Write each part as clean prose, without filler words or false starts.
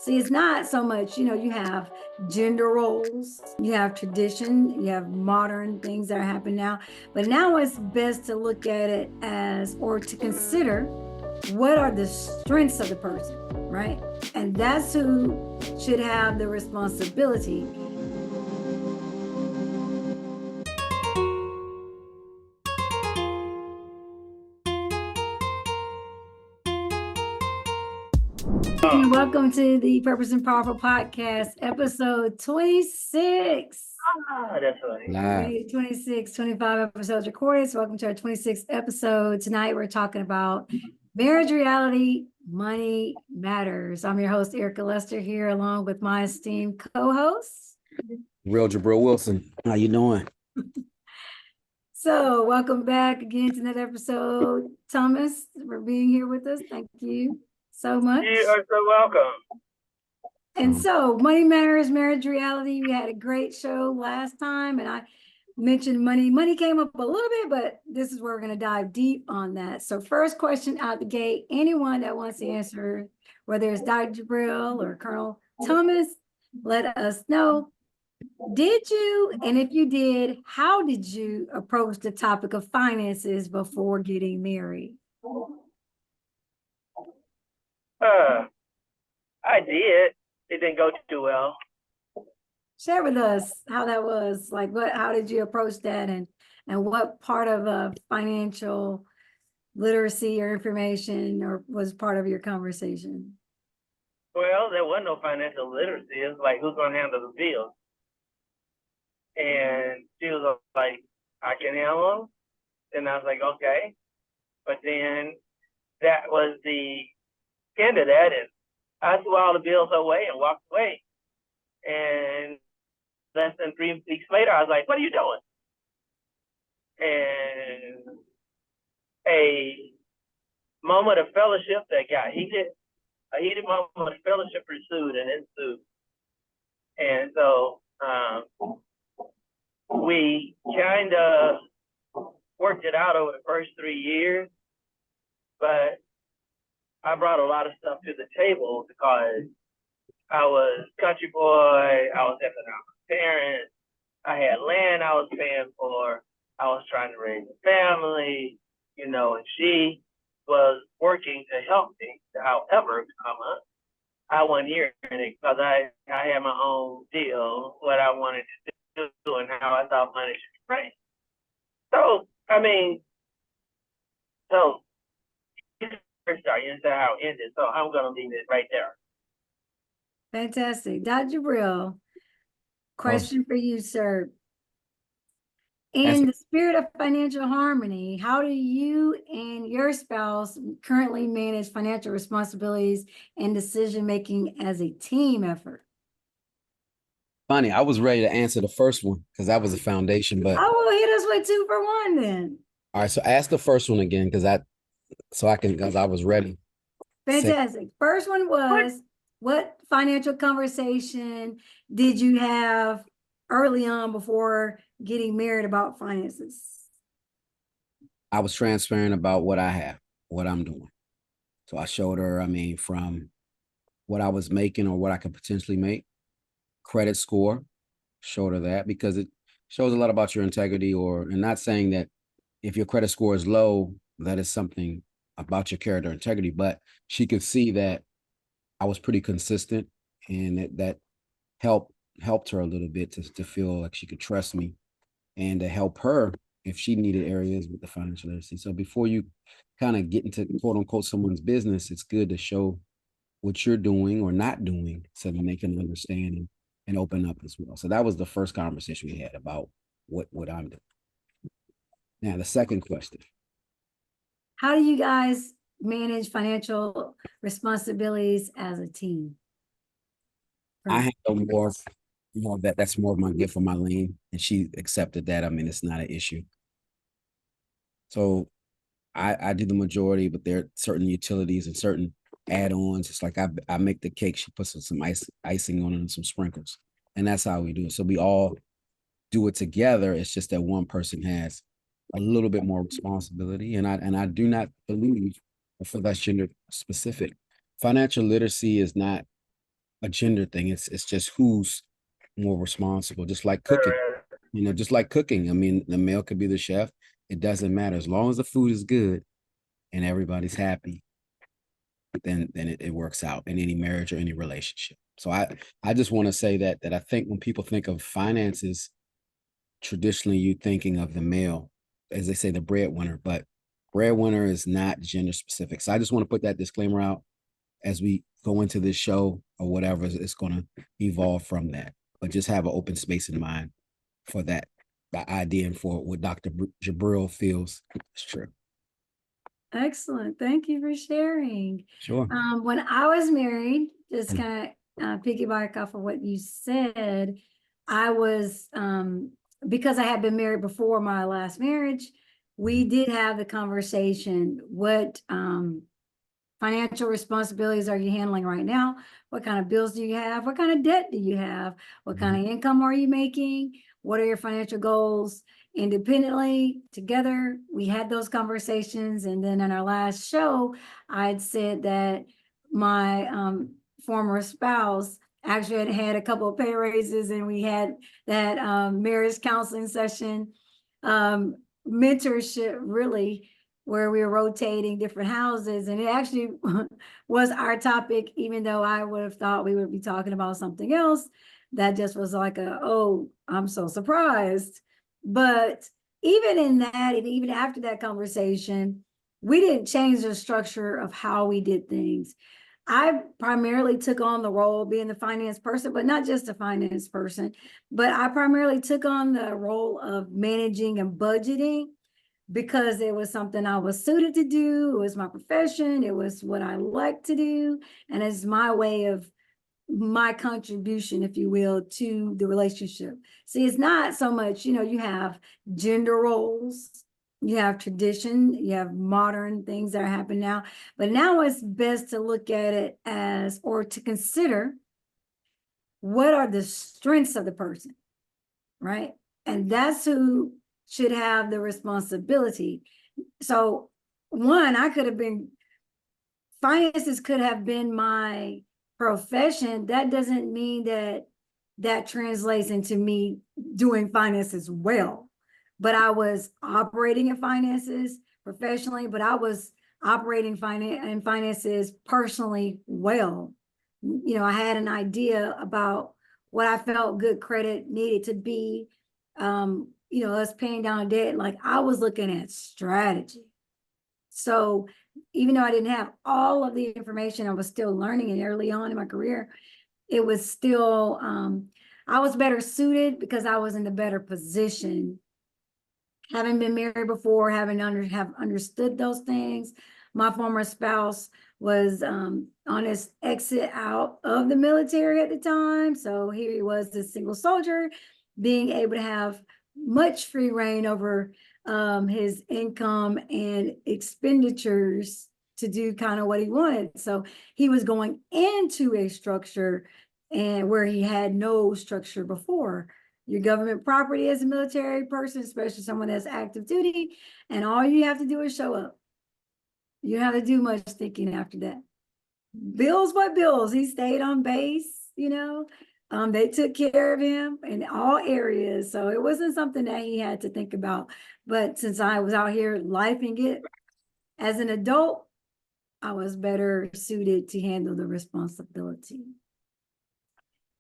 See, it's not so much, you have gender roles, you have tradition, you have modern things that are happening now. But now it's best to look at it as, or to consider, what are the strengths of the person, right? And that's who should have the responsibility. And welcome to the Purpose and Powerful Podcast, episode 26. That's right. 25 episodes recorded. So welcome to our 26th episode. Tonight we're talking about marriage reality, money matters. I'm your host, Erica Lester, here along with my esteemed co-host, Real Jurbil Wilson. How you doing? So welcome back again to another episode. Thomas, for being here with us. Thank you so much. You are so welcome. And so money matters, marriage reality. We had a great show last time and I mentioned money. Money came up a little bit, but this is where we're going to dive deep on that. So first question out the gate, anyone that wants to answer, whether it's Dr. Jurbil or Colonel Thomas, let us know. Did you, and if you did, how did you approach the topic of finances before getting married? I did. It didn't go too well. Share with us how that was. Like, how did you approach that, and what part of financial literacy or information or was part of your conversation? Well, there wasn't no financial literacy. It's like, who's going to handle the bills? And she was like, I can handle them. And I was like, okay. But then that was the end of that. And I threw all the bills away and walked away. And less than 3 weeks later, I was like, what are you doing? And a moment of fellowship that got heated, a heated moment of fellowship pursued and ensued. And so we kind of worked it out over the first 3 years, but I brought a lot of stuff to the table because I was country boy, I was helping out my parents, I had land I was paying for, I was trying to raise a family, and she was working to help me. However, I wasn't hearing it because I had my own deal, what I wanted to do and how I thought money should be raised. So, you understand how it ended, so I'm going to leave it right there. Fantastic. Dr. Jurbil, question for you, sir. In the spirit of financial harmony, how do you and your spouse currently manage financial responsibilities and decision-making as a team effort? Funny, I was ready to answer the first one because that was the foundation, but I will hit us with 2 for 1 then. All right, so ask the first one again because I was ready. Fantastic. First one was, what financial conversation did you have early on before getting married about finances? I was transparent about what I have, what I'm doing. So I showed her, from what I was making or what I could potentially make, credit score, showed her that because it shows a lot about your integrity, and not saying that if your credit score is low, that is something about your character integrity, but she could see that I was pretty consistent, and that helped her a little bit to feel like she could trust me and to help her if she needed areas with the financial literacy. So before you kind of get into quote unquote someone's business, it's good to show what you're doing or not doing so that they can understand and open up as well. So that was the first conversation we had about what I'm doing. Now, the second question. How do you guys manage financial responsibilities as a team? I handle more of that. That's more of my gift for my lane. And she accepted that. It's not an issue. So I do the majority, but there are certain utilities and certain add-ons. It's like I make the cake. She puts some icing on it and some sprinkles. And that's how we do it. So we all do it together. It's just that one person has a little bit more responsibility. And I do not believe, for that's gender specific, financial literacy is not a gender thing. It's just who's more responsible, just like cooking. Just like cooking. I mean, the male could be the chef. It doesn't matter. As long as the food is good and everybody's happy, then it works out in any marriage or any relationship. So I just want to say that I think when people think of finances, traditionally you thinking of the male, as they say, the breadwinner, but breadwinner is not gender specific. So I just want to put that disclaimer out as we go into this show or whatever. It's going to evolve from that, but just have an open space in mind for that, the idea, and for what Dr. Jurbil feels is true. Excellent. Thank you for sharing. Sure. When I was married, just kind of piggyback off of what you said, I was, because I had been married before my last marriage, we did have the conversation, what financial responsibilities are you handling right now? What kind of bills do you have? What kind of debt do you have? What kind of income are you making? What are your financial goals? Independently, together, we had those conversations. And then in our last show, I'd said that my former spouse actually had had a couple of pay raises, and we had that marriage counseling session, mentorship, really, where we were rotating different houses. And it actually was our topic, even though I would have thought we would be talking about something else. That just was like oh, I'm so surprised. But even in that, and even after that conversation, we didn't change the structure of how we did things. I primarily took on the role of being the finance person, but not just a finance person, but I primarily took on the role of managing and budgeting, because it was something I was suited to do. It was my profession. It was what I like to do. And it's my way of my contribution, if you will, to the relationship. See, it's not so much, you have gender roles, you have tradition, you have modern things that are happening now. But now it's best to look at it as, or to consider, what are the strengths of the person, right? And that's who should have the responsibility. So finances could have been my profession. That doesn't mean that translates into me doing finances well. But I was operating in finances professionally, but I was operating finances personally well. I had an idea about what I felt good credit needed to be. Us paying down debt, like I was looking at strategy. So even though I didn't have all of the information, I was still learning, and early on in my career, it was still, I was better suited because I was in a better position. Having been married before, have understood those things. My former spouse was on his exit out of the military at the time. So here he was, a single soldier, being able to have much free reign over his income and expenditures to do kind of what he wanted. So he was going into a structure and where he had no structure before. Your government property as a military person, especially someone that's active duty, and all you have to do is show up. You don't have to do much thinking after that. Bills, what bills? He stayed on base, they took care of him in all areas. So it wasn't something that he had to think about. But since I was out here lifing it as an adult, I was better suited to handle the responsibility.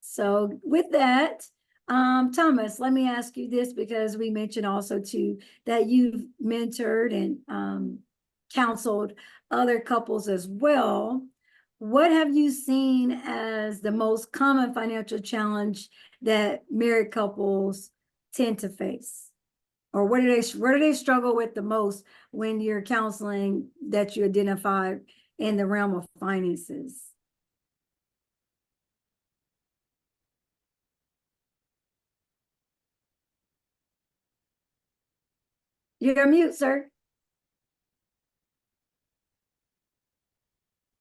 So with that, Thomas, let me ask you this, because we mentioned also too that you've mentored and counseled other couples as well. What have you seen as the most common financial challenge that married couples tend to face? Or where do they struggle with the most when you're counseling that you identified in the realm of finances? You're on mute, sir.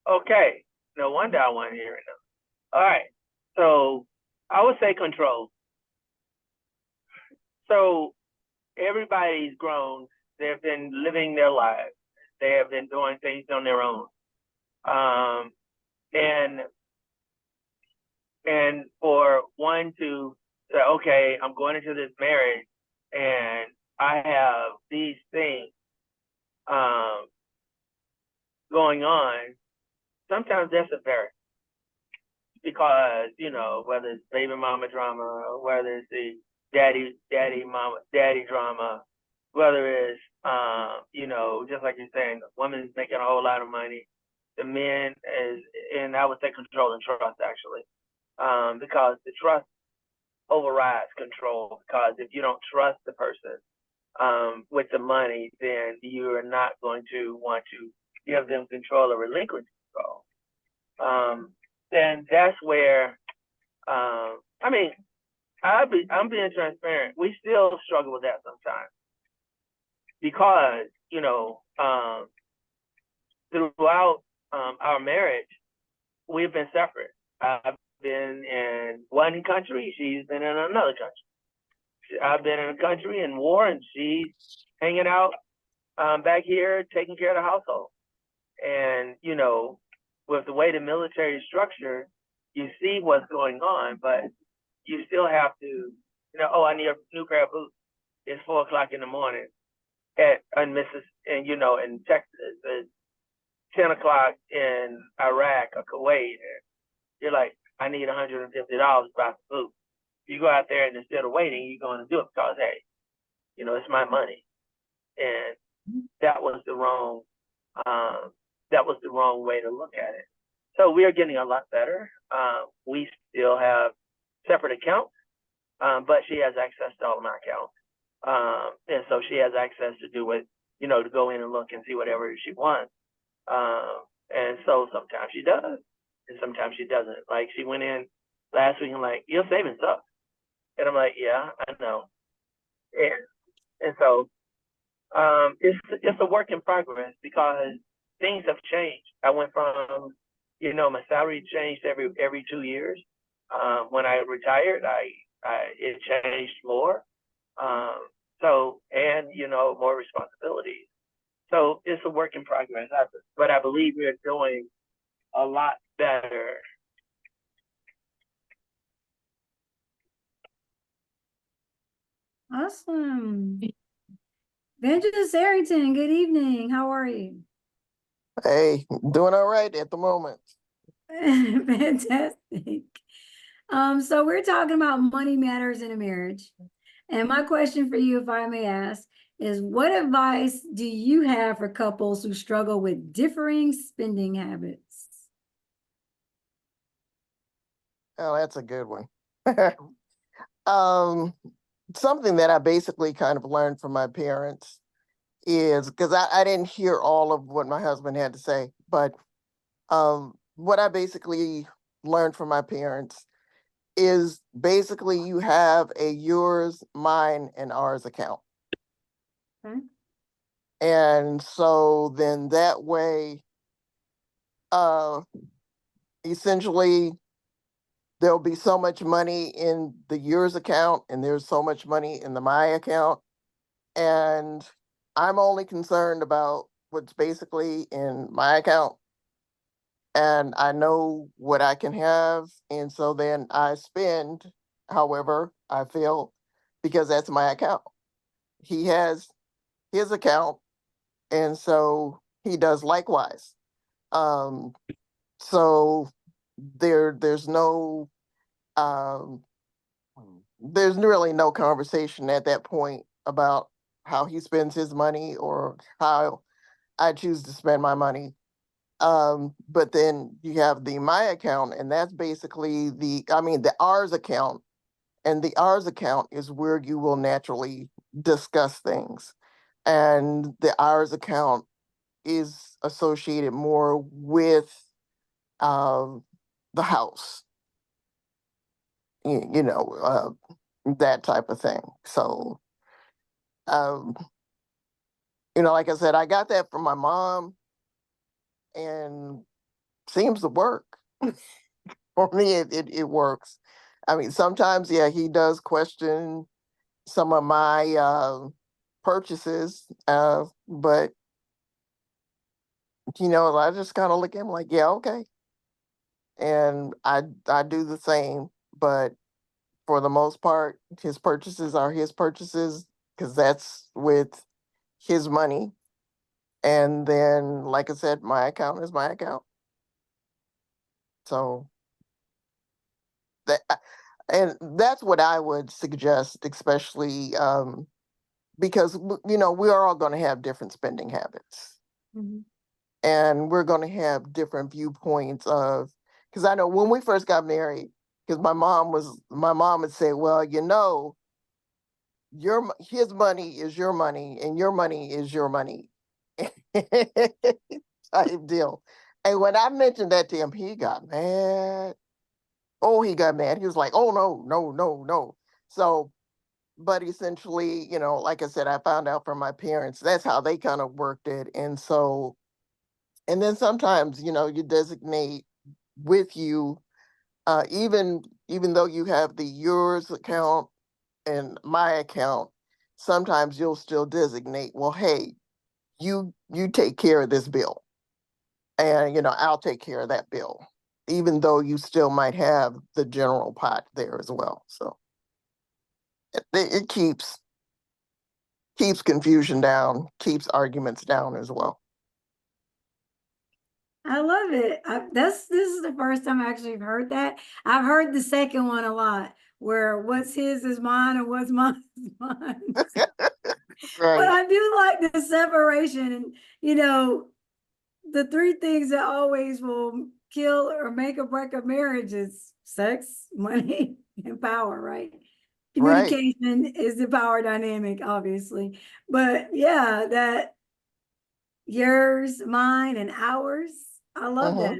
Okay, no wonder I wasn't hearing them. All right, so I would say control. So everybody's grown. They've been living their lives. They have been doing things on their own. And And for one to say, okay, I'm going into this marriage and I have these things um, going on, sometimes that's embarrassing because, you know, whether it's baby mama drama, or whether it's the daddy drama, whether it's, you know, just like you're saying, the woman's making a whole lot of money, the men is, and I would say control and trust actually, because the trust overrides control. Because if you don't trust the person with the money, then you are not going to want to give them control or relinquish control. Then that's where, I mean, I'm being transparent. We still struggle with that sometimes because, you know, throughout our marriage, we've been separate. I've been in one country, she's been in another country. I've been in a country in war, and she's hanging out back here taking care of the household. And, you know, with the way the military is structured, you see what's going on, but you still have to, you know, oh, I need a new pair of boots. It's 4 o'clock in the morning and you know, in Texas, it's 10 o'clock in Iraq or Kuwait. And you're like, I need $150 to buy some boots. You go out there and instead of waiting, you're going to do it because, hey, you know, it's my money. And that was the wrong way to look at it. So we are getting a lot better. We still have separate accounts, but she has access to all of my accounts. And so she has access to do what, you know, to go in and look and see whatever she wants. And so sometimes she does, and sometimes she doesn't. Like she went in last week and like, your savings suck. And I'm like, yeah, I know. And so it's a work in progress because things have changed. I went from, you know, my salary changed every 2 years. When I retired, it changed more. So, and, you know, more responsibilities. So it's a work in progress, but I believe we're doing a lot better. Awesome. Benjamin Arrington, good evening. How are you? Hey, doing all right at the moment. Fantastic. So we're talking about money matters in a marriage. And my question for you, if I may ask, is what advice do you have for couples who struggle with differing spending habits? Oh, that's a good one. Something that I basically kind of learned from my parents is because I didn't hear all of what my husband had to say, but what I basically learned from my parents is basically you have a yours, mine, and ours account. Okay. And so then that way, essentially, there'll be so much money in the yours account and there's so much money in the my account. And I'm only concerned about what's basically in my account. And I know what I can have. And so then I spend however I feel because that's my account. He has his account. And so he does likewise. So there's no there's really no conversation at that point about how he spends his money or how I choose to spend my money. But then you have the my account, and that's basically the ours account. And the ours account is where you will naturally discuss things. And the ours account is associated more with the house, that type of thing. So, um, like I said, I got that from my mom and seems to work. For me, it works. I mean, sometimes, yeah, he does question some of my purchases, but, I just kind of look at him like, yeah, okay. and I do the same, but for the most part, his purchases are his purchases because that's with his money. And then, like I said, my account is my account. So that, and that's what I would suggest, especially because you know we are all going to have different spending habits, and we're going to have different viewpoints of. Because I know when we first got married, because my mom would say, "Well, you know, his money is your money, and your money is your money," type deal. And when I mentioned that to him, he got mad. Oh, he got mad. He was like, "Oh no, no, no, no." So, but essentially, you know, like I said, I found out from my parents that's how they kind of worked it, and so, and then sometimes, you know, you designate with you, even though you have the yours account and my account, sometimes you'll still designate, well, hey, you take care of this bill, and you know I'll take care of that bill, even though you still might have the general pot there as well. So it keeps confusion down, keeps arguments down as well. I love it. This is the first time I actually heard that. I've heard the second one a lot, where what's his is mine and what's mine is mine. But Right, I do like the separation, and you know, the three things that always will kill or make or break a marriage is sex, money, and power, right? right. Communication is the power dynamic, obviously. But yeah, that yours, mine, and ours. I love that.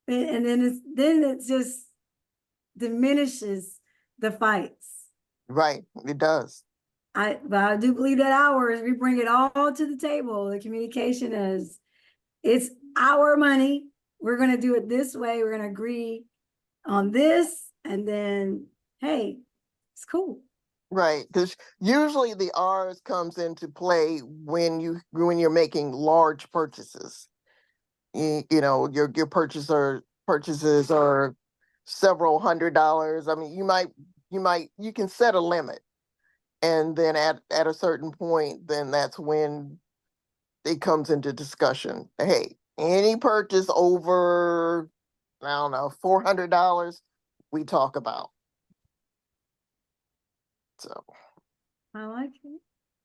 Hmm. And then it just diminishes the fights. Right, it does. But I do believe that ours, we bring it all to the table. The communication is it's our money. We're gonna do it this way. We're gonna agree on this, and then hey, it's cool. Right, because usually the R's comes into play when you're making large purchases. You know your purchases are several $100s. I mean, you can set a limit, and then at a certain point, then that's when it comes into discussion. Hey, any purchase over, I don't know, $400, we talk about. So I like it.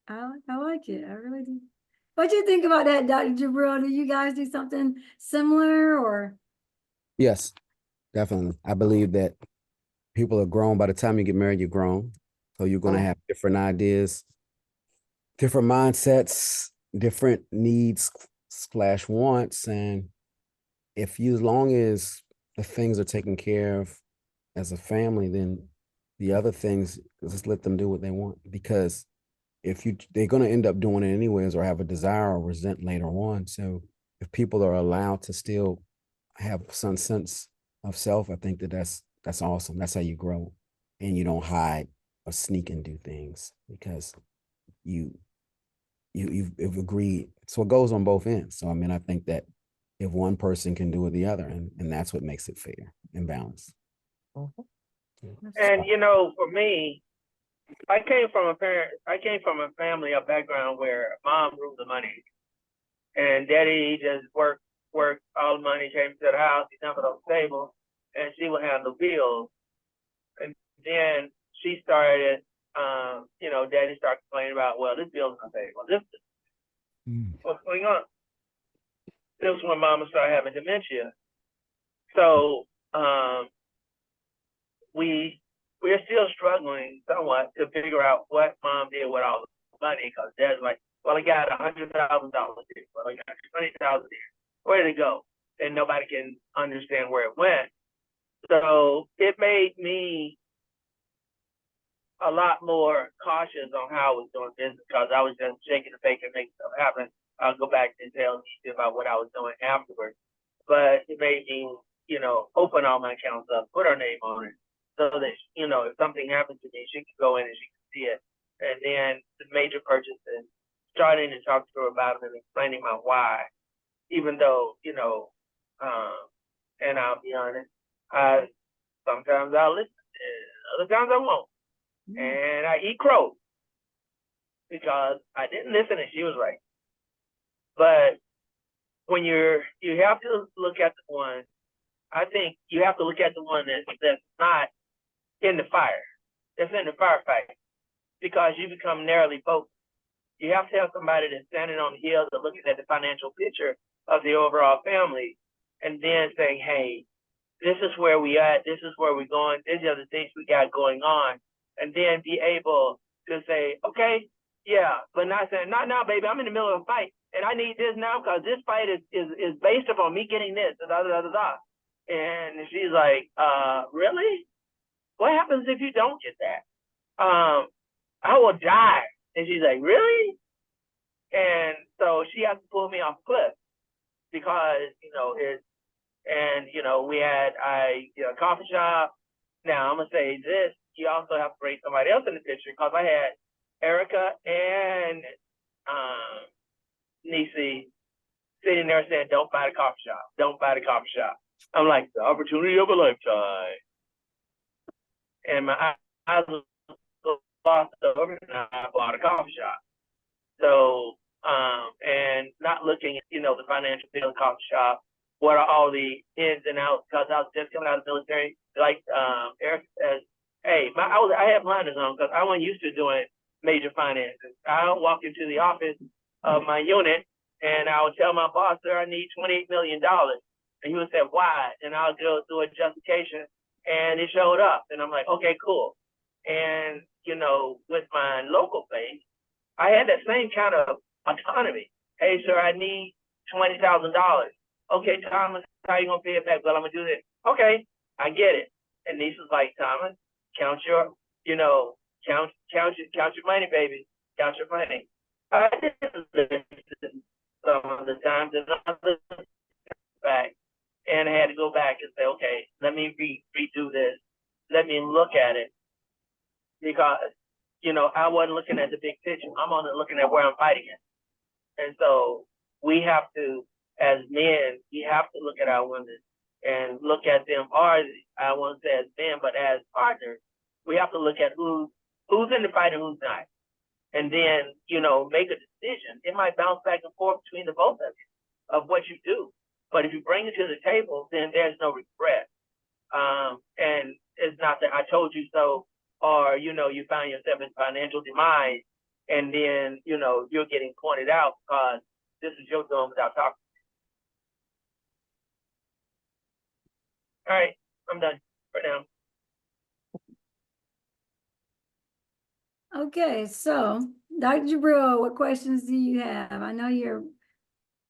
I like it. I really do. What do you think about that, Dr. Jabril? Do you guys do something similar or? Yes, definitely. I believe that people are grown. By the time you get married, you're grown. So you're going to have different ideas, different mindsets, different needs slash wants. And if you, as long as the things are taken care of as a family, then the other things, just let them do what they want. Because if they're going to end up doing it anyways, or have a desire or resent later on. So if people are allowed to still have some sense of self, I think that's awesome. That's how you grow, and you don't hide or sneak and do things because you you've agreed. So it goes on both ends. So I mean, I think that if one person can do it, the other, and that's what makes it fair and balanced. mhm. And you know, for me, I came from a family, a background where mom ruled the money, and daddy just worked all the money, came to the house, he dumped it on the table, and she would handle bills. And then she started, you know, daddy started complaining about, well, this bill's not paid. Well, this what's going on? This was when mama started having dementia. So we're still struggling somewhat to figure out what mom did with all the money, because dad's like, well, I got $100,000 here. Well, I got $20,000 here. Where did it go? And nobody can understand where it went. So it made me a lot more cautious on how I was doing business, because I was just shaking the bacon, making stuff happen. I'll go back and tell you about what I was doing afterwards. But it made me, you know, open all my accounts up, put her name on it, so that, you know, if something happens to me, she can go in and she can see it. And then the major purchases, starting to talk to her about them and explaining my why, even though, you know, And I'll be honest, sometimes I'll listen, and other times I won't. And I eat crow because I didn't listen and she was right. But when you have to look at the one, I think you have to look at the one that's not in the fire, that's in the firefight, because you become narrowly focused. You have to have somebody that's standing on the hills and looking at the financial picture of the overall family, and then saying, hey, this is where we at, this is where we're going, these are the things we got going on, and then be able to say, okay, yeah, but not saying, not now, baby, I'm in the middle of a fight, and I need this now because this fight is based upon me getting this, da, da, da, da, da. And she's like, really? What happens if you don't get that? I will die. And she's like, really? And so she has to pull me off a cliff because, we had a coffee shop. Now I'm gonna say this, you also have to bring somebody else in the picture because I had Erica and Nisi sitting there saying, don't buy the coffee shop, don't buy the coffee shop. I'm like, the opportunity of a lifetime. And my eyes was lost over and I bought a coffee shop. So, and not looking at, the financial field coffee shop, what are all the ins and outs, because I was just coming out of the military. Like Eric says, hey, I had blinders on because I wasn't used to doing major finances. I walked into the office of my unit and I would tell my boss, sir, I need $28 million. And he would say, why? And I'll go through a justification and it showed up. And I'm like, okay, cool. And, with my local base, I had that same kind of autonomy. Hey, sir, I need $20,000. Okay, Thomas, how are you going to pay it back? Well, I'm going to do this. Okay, I get it. And Niece was like, Thomas, count your money, baby. Count your money. I didn't listen some of the times, and I listened back. And I had to go back and say, okay, let me redo this. Let me look at it. Because, I wasn't looking at the big picture. I'm only looking at where I'm fighting at. And so we have to, as men, we have to look at our women and look at them, or I won't say as men, but as partners. We have to look at who's in the fight and who's not. And then, make a decision. It might bounce back and forth between the both of you of what you do. But if you bring it to the table, then there's no regret. And it's not that I told you so, or, you find yourself in financial demise, and then, you're getting pointed out because this is your doing without talking. All right, I'm done for now. Okay, so Dr. Jurbil, what questions do you have? I know you're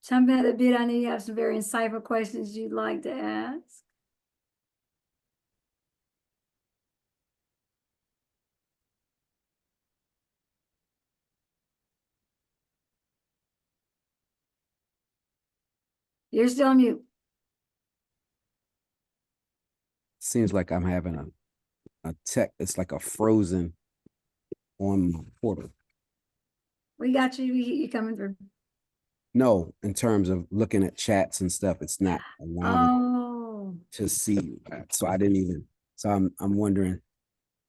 jumping at the bit. I know you have some very insightful questions you'd like to ask. You're still on mute. Seems like I'm having a tech. It's like a frozen on my portal. We got you. You coming through. No, in terms of looking at chats and stuff, it's not allowing to see. So I didn't even. So I'm wondering.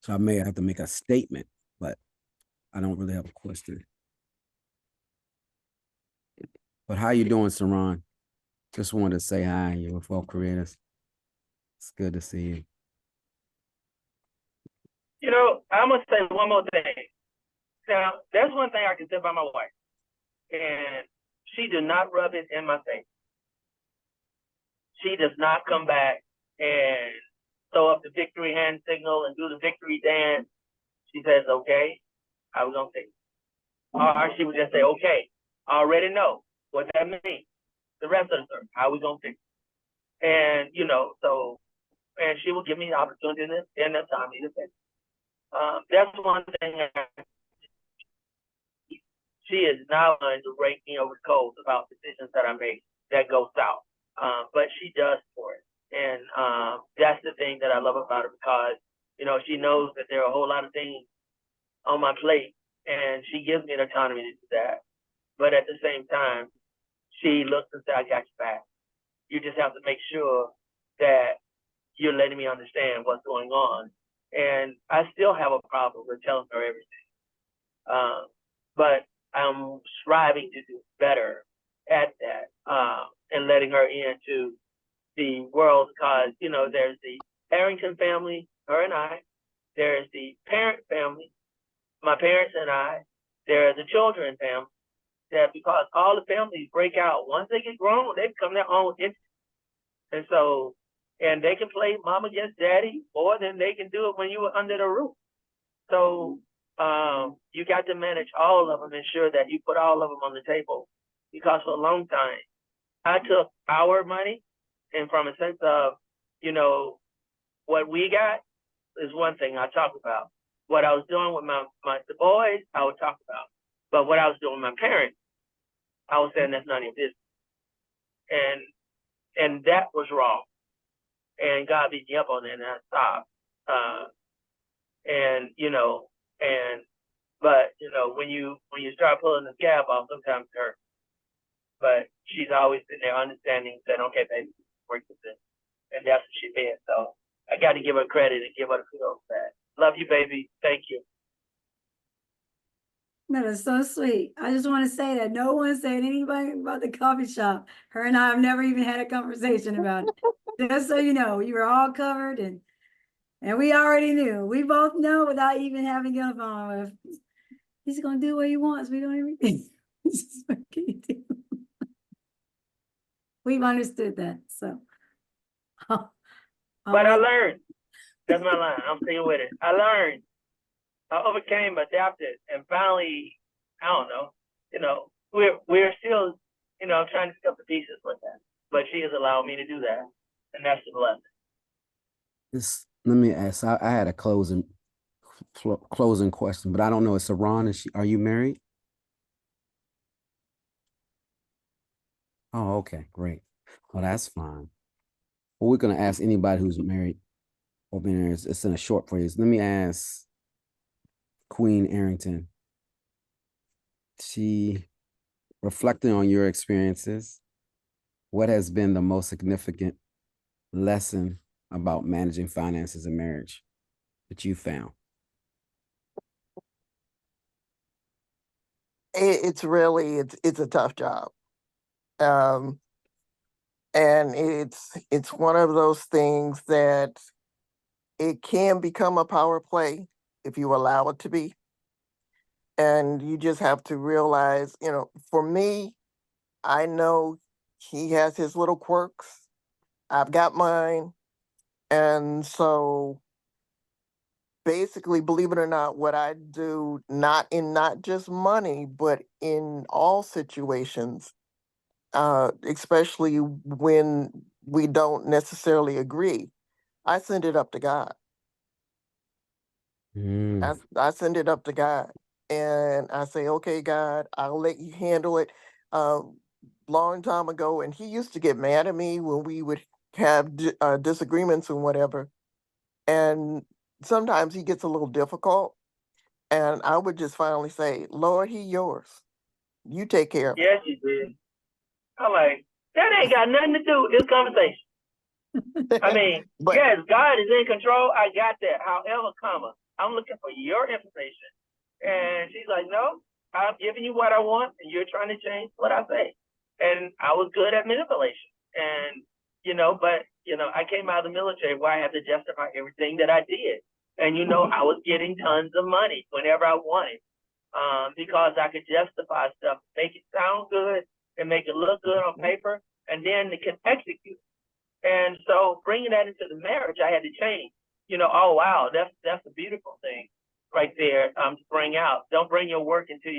So I may have to make a statement, but I don't really have a question. But how you doing, Saran? Just wanted to say hi. You're with Wealth Creators. It's good to see you. I'm going to say one more thing. Now, there's one thing I can say about my wife. And she did not rub it in my face. She does not come back and throw up the victory hand signal and do the victory dance. She says, okay, how we going to take it? Or she would just say, okay, I already know what that means. The rest of the service, how we going to fix it? And, and she will give me the opportunity and the time to fix it. That's one thing. She is not going to rake me over the coals about decisions that I make that go south. But she does for it. And that's the thing that I love about her because, she knows that there are a whole lot of things on my plate and she gives me the autonomy to do that. But at the same time, she looks and says, I got your back. You just have to make sure that you're letting me understand what's going on. And I still have a problem with telling her everything. But I'm striving to do better at that, and letting her into the world, because, you know, there's the Harrington family, her and I, there's the parent family, my parents and I, there's the children family, that because all the families break out, once they get grown, they become their own entity. And so, and they can play mom against daddy more than they can do it when you were under the roof. So you got to manage all of them, ensure that you put all of them on the table. Because for a long time, I took our money, and from a sense of, you know, what we got is one thing I talk about. What I was doing with the boys, I would talk about. But what I was doing with my parents, I was saying that's none of your business. And that was wrong. And God beat me up on it, and I stopped. But you know, when you start pulling the scab off, sometimes it hurts. But she's always been there, understanding, saying, "Okay, baby, work with this," and that's what she did. So I got to give her credit and give her the kudos for that. Love you, baby. Thank you. That is so sweet. I just want to say that no one said anything about the coffee shop. Her and I have never even had a conversation about it. Just so you know, you were all covered, and we already knew. We both know without even having a phone. If he's gonna do what he wants, we don't even. What can you do? We've understood that. So. But I learned. That's my line. I'm sticking with it. I learned. I overcame, adapted, and finally, I don't know, you know, we're still, you know, trying to pick up the pieces with that. But she has allowed me to do that, and that's the blessing. Let me ask. I had a closing question, but I don't know. Saran, are you married? Oh, okay, great. Well, that's fine. Well, we're gonna ask anybody who's married or been married. It's in a short phrase. Let me ask Queen Arrington. She reflecting on your experiences. What has been the most significant lesson about managing finances in marriage that you found? It's a tough job. And it's one of those things that it can become a power play if you allow it to be. And you just have to realize, you know, for me, I know he has his little quirks. I've got mine. And so basically, believe it or not, what I do, not just money, but in all situations, especially when we don't necessarily agree, I send it up to God. I send it up to God, and I say, "Okay, God, I'll let you handle it." Long time ago, and he used to get mad at me when we would have disagreements and whatever. And sometimes he gets a little difficult, and I would just finally say, "Lord, he yours. You take care of it." Yes, you did. I'm like, that ain't got nothing to do with this conversation. I mean, But yes, God is in control. I got that. However, I'm looking for your information. And she's like, no, I'm giving you what I want, and you're trying to change what I say. And I was good at manipulation. And, I came out of the military where I had to justify everything that I did. And, I was getting tons of money whenever I wanted, because I could justify stuff, make it sound good and make it look good on paper, and then it can execute. And so bringing that into the marriage, I had to change. Oh, wow, that's a beautiful thing right there, to bring out. Don't bring your work into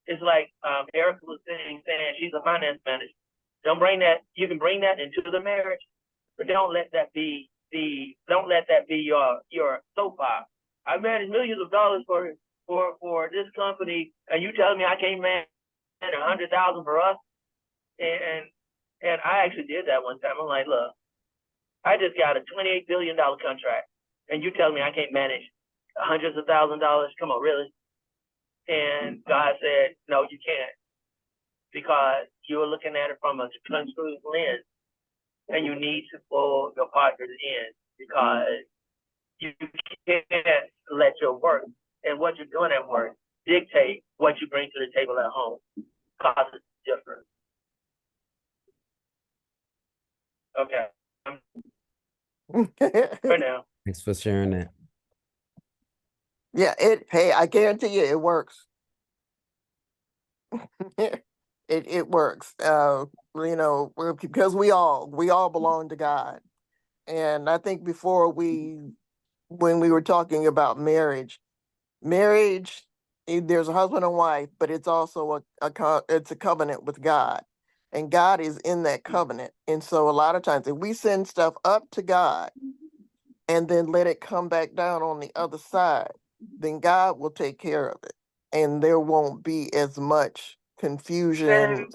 it's like Erica was saying she's a finance manager. Don't bring that, you can bring that into the marriage, but don't let that be your soapbox. I manage millions of dollars for this company, and you telling me I can't manage $100,000 for us? And I actually did that one time. I'm like, look, I just got a $28 billion contract, and you tell me I can't manage hundreds of thousands of dollars? Come on, really? And God said, no, you can't, because you were looking at it from a construed lens. and you need to pull your partners in because you can't let your work and what you're doing at work dictate what you bring to the table at home. Cause it's different. Okay. For now. Thanks for sharing that. Yeah, hey, I guarantee you it works. It works. Because we all belong to God. And I think before when we were talking about marriage, there's a husband and wife, but it's also it's a covenant with God. And God is in that covenant. And so a lot of times if we send stuff up to God and then let it come back down on the other side, then God will take care of it. And there won't be as much confusion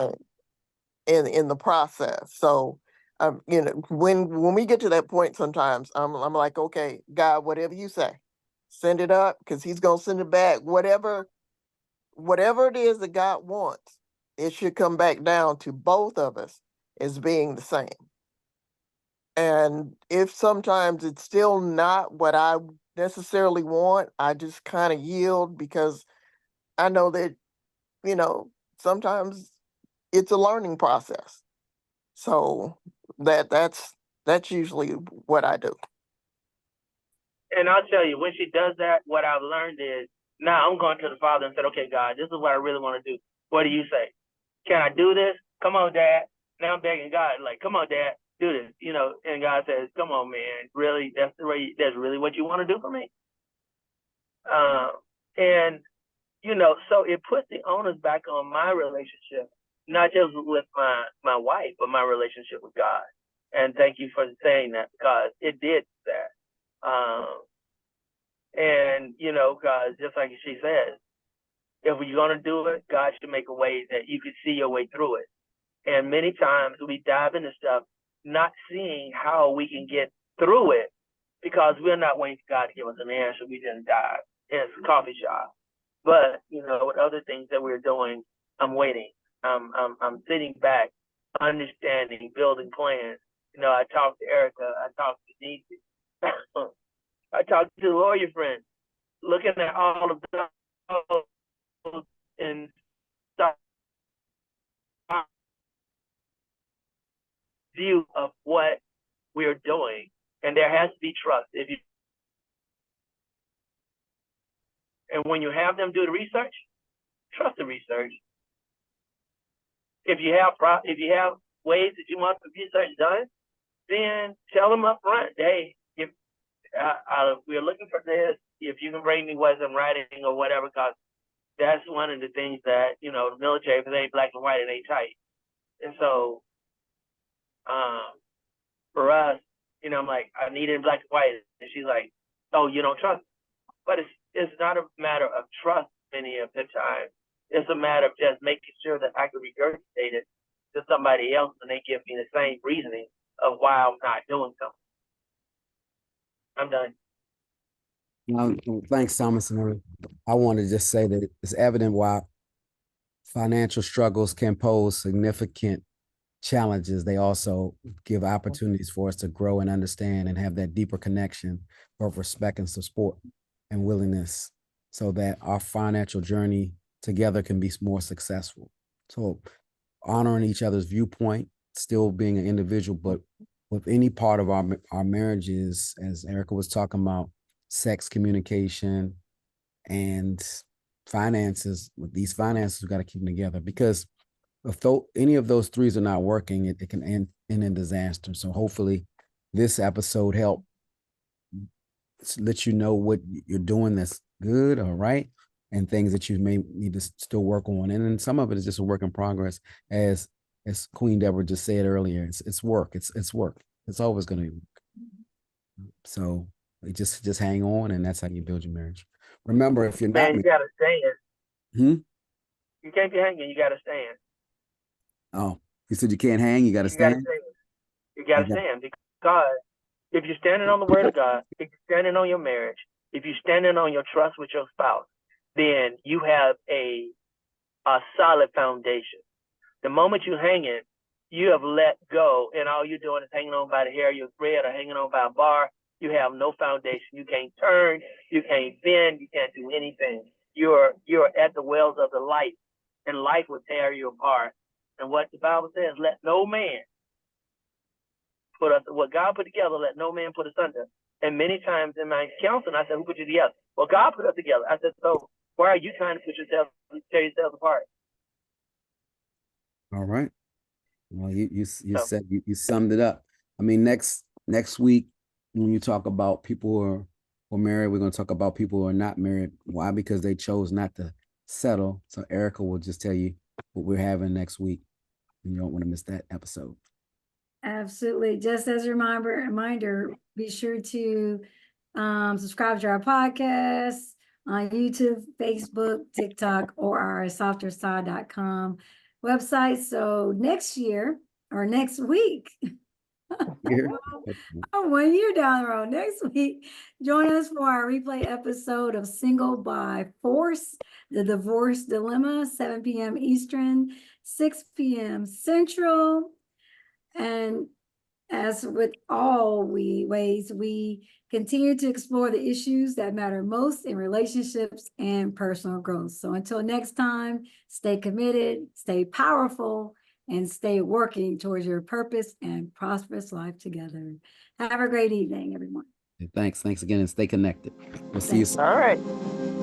in the process. So when we get to that point, sometimes I'm like, okay, God, whatever you say, send it up, because he's gonna send it back. Whatever it is that God wants, it should come back down to both of us as being the same. And if sometimes it's still not what I necessarily want, I just kind of yield, because I know that, sometimes it's a learning process. So that's usually what I do. And I'll tell you, when she does that, what I've learned is, now I'm going to the Father and said, okay, God, this is what I really want to do. What do you say? Can I do this? Come on, Dad. Now I'm begging God, like, come on, Dad, do this. And God says, come on, man, really, that's really what you want to do for me? And, so it puts the onus back on my relationship, not just with my wife, but my relationship with God. And thank you for saying that, because it did that. And, because just like she says, if you're going to do it, God should make a way that you could see your way through it. And many times we dive into stuff not seeing how we can get through it, because we're not waiting for God to give us an answer. We just dive. It's a coffee shop. But, with other things that we're doing, I'm waiting. I'm sitting back, understanding, building plans. I talked to Erica. I talked to Niecy. I talked to lawyer friends, looking at all of those and stuff, view of what we're doing. And there has to be trust. And when you have them do the research, trust the research. If you have ways that you want the research done, then tell them up front, hey, if we're looking for this, if you can bring me what I'm writing or whatever, because that's one of the things that, the military, if it ain't black and white, it ain't tight. And so for us, I'm like, I need it in black and white. And she's like, oh, you don't trust me. But it's not a matter of trust many of the time. It's a matter of just making sure that I can regurgitate it to somebody else and they give me the same reasoning of why I'm not doing something. I'm done. Thanks, Thomas. And I want to just say that it's evident why financial struggles can pose significant challenges. They also give opportunities for us to grow and understand and have that deeper connection of respect and support and willingness, so that our financial journey together can be more successful. So honoring each other's viewpoint, still being an individual, but with any part of our marriages, as Erica was talking about, sex, communication, and finances. With these finances, we got to keep them together, because if any of those threes are not working, it can end in disaster. So hopefully this episode helped let you know what you're doing that's good or right, and things that you may need to still work on. And then some of it is just a work in progress. As Queen Deborah just said earlier, it's work. It's work. It's always going to be work. So you just hang on, and that's how you build your marriage. Remember, if you're not, you gotta stand. You can't be hanging. You gotta stand. Oh, you said you can't hang. You got to stand. You gotta stand, because if you're standing on the word of God, if you're standing on your marriage, if you're standing on your trust with your spouse, then you have a solid foundation. The moment you hang it, you have let go, and all you're doing is hanging on by the hair of your thread or hanging on by a bar. You have no foundation. You can't turn. You can't bend. You can't do anything. You're at the wells of the light, and life will tear you apart. And what the Bible says, let no man put us, what God put together, let no man put us under. And many times in my counseling, I said, who put you together? Well, God put us together. I said, so why are you trying to put yourself, tear yourselves apart? All right. Well, you So, said you summed it up. I mean, next week when you talk about people who are married, we're going to talk about people who are not married. Why? Because they chose not to settle. So Erica will just tell you what we're having next week. And you don't want to miss that episode. Absolutely. Just as a reminder, be sure to subscribe to our podcast on YouTube, Facebook, TikTok, or our softerside.com website. So next year or next week, Here. 1 year down the road, next week, join us for our replay episode of Single by Force, The Divorce Dilemma, 7 p.m. Eastern, 6 p.m. Central. And as with all ways, we continue to explore the issues that matter most in relationships and personal growth. So until next time, stay committed, stay powerful, and stay working towards your purpose and prosperous life together. Have a great evening, everyone. Thanks again, and stay connected. We'll see you soon. All right.